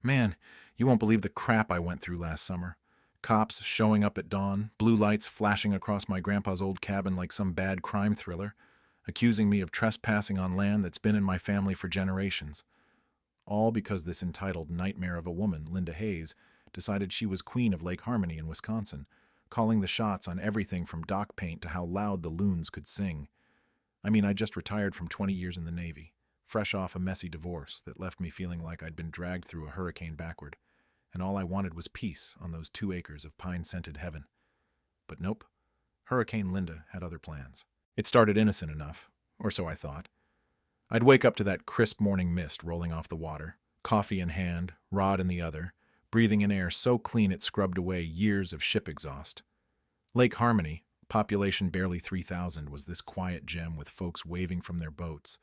Man, you won't believe the crap I went through last summer. Cops showing up at dawn, blue lights flashing across my grandpa's old cabin like some bad crime thriller, accusing me of trespassing on land that's been in my family for generations. All because this entitled nightmare of a woman, Linda Hayes, decided she was queen of Lake Harmony in Wisconsin, calling the shots on everything from dock paint to how loud the loons could sing. I mean, I just retired from 20 years in the Navy, fresh off a messy divorce that left me feeling like I'd been dragged through a hurricane backward, and all I wanted was peace on those 2 acres of pine-scented heaven. But nope, Hurricane Linda had other plans. It started innocent enough, or so I thought. I'd wake up to that crisp morning mist rolling off the water, coffee in hand, rod in the other, breathing in air so clean it scrubbed away years of ship exhaust. Lake Harmony, population barely 3,000, was this quiet gem with folks waving from their boats,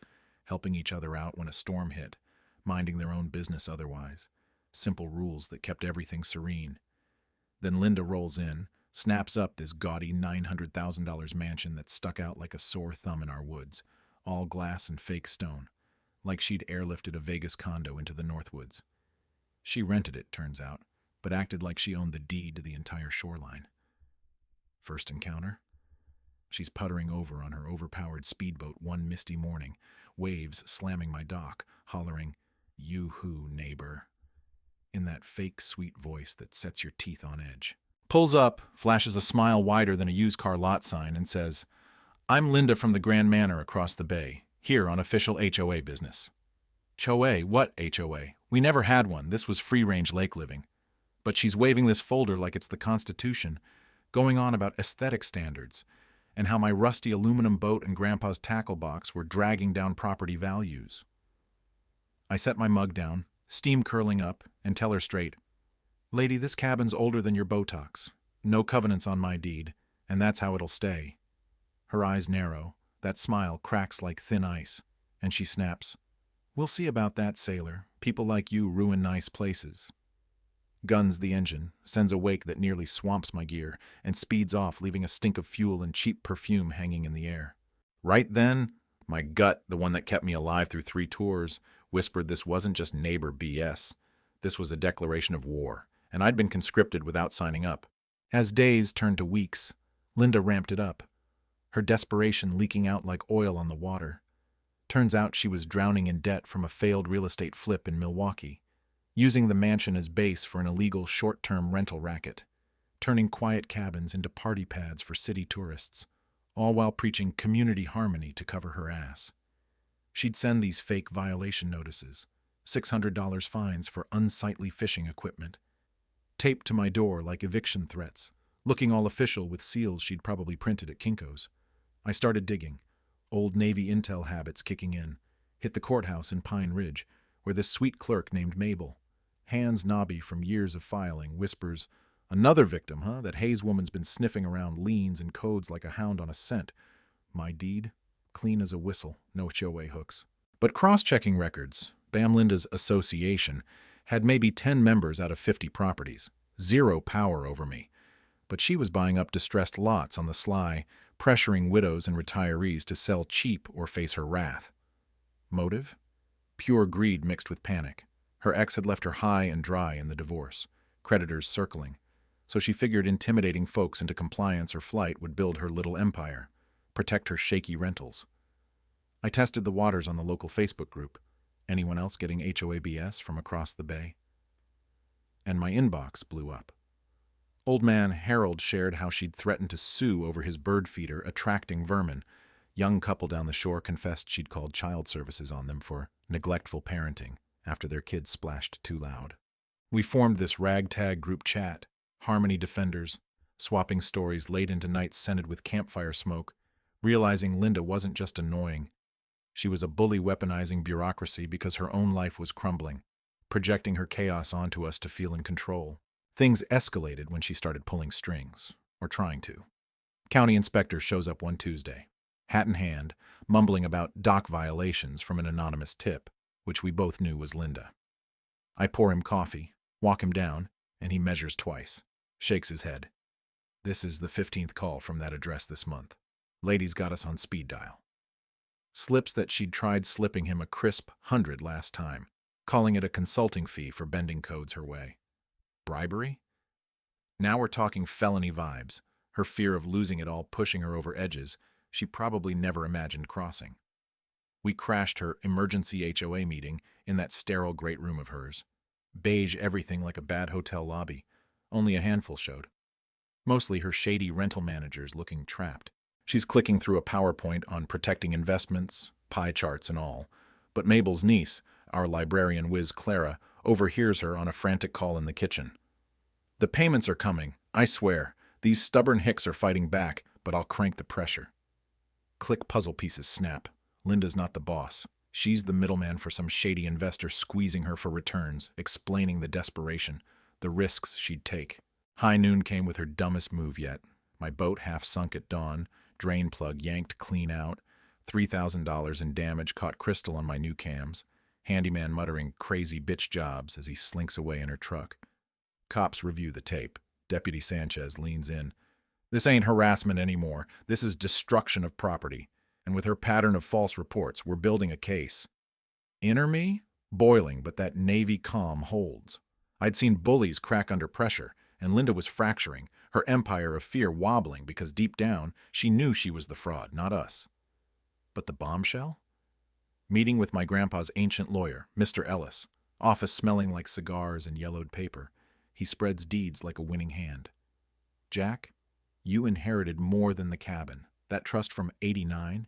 helping each other out when a storm hit, minding their own business otherwise. Simple rules that kept everything serene. Then Linda rolls in, snaps up this gaudy $900,000 mansion that stuck out like a sore thumb in our woods, all glass and fake stone, like she'd airlifted a Vegas condo into the Northwoods. She rented it, turns out, but acted like she owned the deed to the entire shoreline. First encounter? She's puttering over on her overpowered speedboat one misty morning, waves slamming my dock, hollering, "You-hoo, neighbor," in that fake sweet voice that sets your teeth on edge. Pulls up, flashes a smile wider than a used car lot sign, and says, "I'm Linda from the Grand Manor across the bay, here on official HOA business." HOA? What HOA? We never had one. This was free-range lake living. But she's waving this folder like it's the Constitution, going on about aesthetic standards, and how my rusty aluminum boat and Grandpa's tackle box were dragging down property values. I set my mug down, steam curling up, and tell her straight, "Lady, this cabin's older than your Botox. No covenants on my deed, and that's how it'll stay." Her eyes narrow, that smile cracks like thin ice, and she snaps, "We'll see about that, sailor. People like you ruin nice places." Guns the engine, sends a wake that nearly swamps my gear, and speeds off, leaving a stink of fuel and cheap perfume hanging in the air. Right then, my gut, the one that kept me alive through 3 tours, whispered this wasn't just neighbor BS. This was a declaration of war, and I'd been conscripted without signing up. As days turned to weeks, Linda ramped it up, her desperation leaking out like oil on the water. Turns out she was drowning in debt from a failed real estate flip in Milwaukee, using the mansion as base for an illegal short-term rental racket, turning quiet cabins into party pads for city tourists, all while preaching community harmony to cover her ass. She'd send these fake violation notices, $600 fines for unsightly fishing equipment, taped to my door like eviction threats, looking all official with seals she'd probably printed at Kinko's. I started digging, old Navy intel habits kicking in, hit the courthouse in Pine Ridge, where this sweet clerk named Mabel, hands knobby from years of filing, whispers, "Another victim, huh? That Hayes woman's been sniffing around liens and codes like a hound on a scent. My deed? Clean as a whistle, no HOA hooks." But cross-checking records, Bam Linda's association, had maybe 10 members out of 50 properties. Zero power over me. But she was buying up distressed lots on the sly, pressuring widows and retirees to sell cheap or face her wrath. Motive? Pure greed mixed with panic. Her ex had left her high and dry in the divorce, creditors circling, so she figured intimidating folks into compliance or flight would build her little empire, protect her shaky rentals. I tested the waters on the local Facebook group. Anyone else getting HOA BS from across the bay? And my inbox blew up. Old man Harold shared how she'd threatened to sue over his bird feeder attracting vermin. Young couple down the shore confessed she'd called child services on them for neglectful parenting after their kids splashed too loud. We formed this ragtag group chat, harmony defenders, swapping stories late into nights scented with campfire smoke, realizing Linda wasn't just annoying. She was a bully weaponizing bureaucracy because her own life was crumbling, projecting her chaos onto us to feel in control. Things escalated when she started pulling strings, or trying to. County inspector shows up one Tuesday, hat in hand, mumbling about dock violations from an anonymous tip, which we both knew was Linda. I pour him coffee, walk him down, and he measures twice, shakes his head. "This is the 15th call from that address this month. Lady's got us on speed dial." Slips that she'd tried slipping him a crisp 100 last time. calling it a consulting fee for bending codes her way. Bribery? Now we're talking felony vibes, her fear of losing it all pushing her over edges she probably never imagined crossing. We crashed her emergency HOA meeting in that sterile great room of hers. Beige everything like a bad hotel lobby. Only a handful showed. Mostly her shady rental managers looking trapped. She's clicking through a PowerPoint on protecting investments, pie charts and all. But Mabel's niece, our librarian whiz Clara, overhears her on a frantic call in the kitchen. The payments are coming, I swear. These stubborn hicks are fighting back, but I'll crank the pressure. Click puzzle pieces snap. Linda's not the boss. She's the middleman for some shady investor squeezing her for returns, explaining the desperation, the risks she'd take. High noon came with her dumbest move yet. My boat half sunk at dawn, drain plug yanked clean out, $3,000 in damage caught crystal on my new cams, handyman muttering crazy bitch jobs as he slinks away in her truck. Cops review the tape. Deputy Sanchez leans in. This ain't harassment anymore. This is destruction of property. And with her pattern of false reports, we're building a case. Inner me? Boiling, but that Navy calm holds. I'd seen bullies crack under pressure, and Linda was fracturing, her empire of fear wobbling because deep down, she knew she was the fraud, not us. But the bombshell? Meeting with my grandpa's ancient lawyer, Mr. Ellis. Office smelling like cigars and yellowed paper. He spreads deeds like a winning hand. Jack, you inherited more than the cabin. That trust from '89,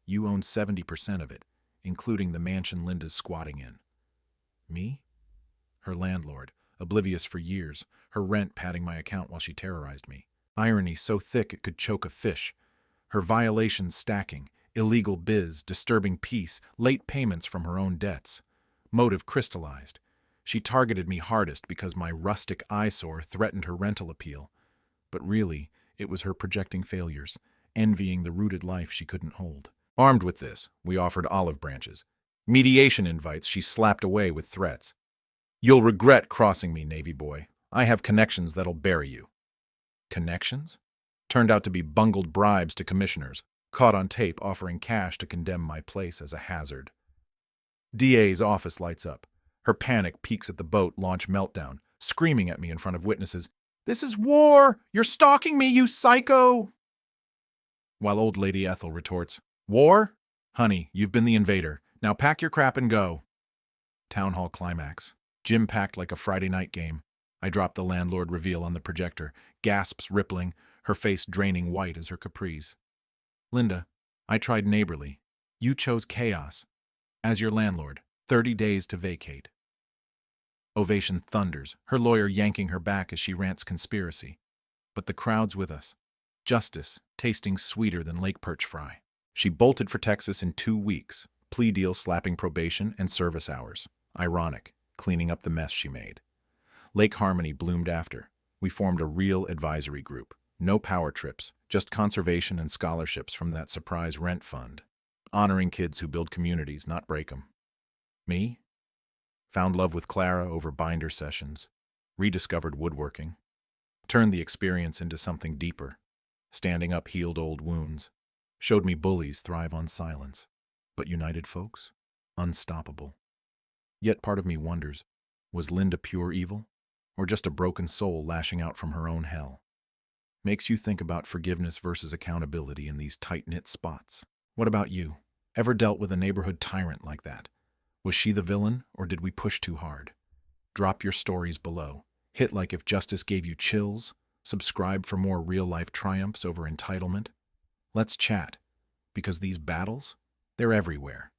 you own 70% of it, including the mansion Linda's squatting in. Me? Her landlord, oblivious for years, her rent padding my account while she terrorized me. Irony so thick it could choke a fish. Her violations stacking, illegal biz, disturbing peace, late payments from her own debts. Motive crystallized. She targeted me hardest because my rustic eyesore threatened her rental appeal. But really, it was her projecting failures, envying the rooted life she couldn't hold. Armed with this, we offered olive branches. Mediation invites she slapped away with threats. You'll regret crossing me, Navy boy. I have connections that'll bury you. Connections? Turned out to be bungled bribes to commissioners, caught on tape offering cash to condemn my place as a hazard. DA's office lights up. Her panic peaks at the boat launch meltdown, screaming at me in front of witnesses, "This is war! You're stalking me, you psycho!" While old lady Ethel retorts, "War? Honey, you've been the invader. Now pack your crap and go." Town hall climax. Gym packed like a Friday night game. I drop the landlord reveal on the projector, gasps rippling, her face draining white as her capris. Linda, I tried neighborly. You chose chaos. As your landlord, 30 days to vacate. Ovation thunders, her lawyer yanking her back as she rants conspiracy. But the crowd's with us. Justice, tasting sweeter than lake perch fry. She bolted for Texas in 2 weeks, plea deal slapping probation and service hours. Ironic, cleaning up the mess she made. Lake Harmony bloomed after. We formed a real advisory group. No power trips, just conservation and scholarships from that surprise rent fund. Honoring kids who build communities, not break them. Me? Found love with Clara over binder sessions. Rediscovered woodworking. Turned the experience into something deeper. Standing up healed old wounds. Showed me bullies thrive on silence. But united folks? Unstoppable. Yet part of me wonders, was Linda pure evil? Or just a broken soul lashing out from her own hell? Makes you think about forgiveness versus accountability in these tight-knit spots. What about you? Ever dealt with a neighborhood tyrant like that? Was she the villain, or did we push too hard? Drop your stories below. Hit like if justice gave you chills. Subscribe for more real-life triumphs over entitlement. Let's chat, because these battles, they're everywhere.